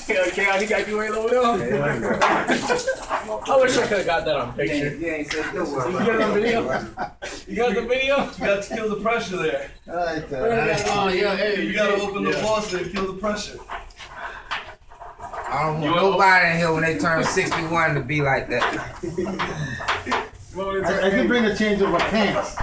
Okay, he got you right over there. I wish I could have got that on picture. You ain't said no word. You got it on video? You got the video? You got to kill the pressure there. Oh yeah, hey, You got to open the faucet and kill the pressure. I don't want nobody in here when they turn 61 to be like that. I can bring a change of pants.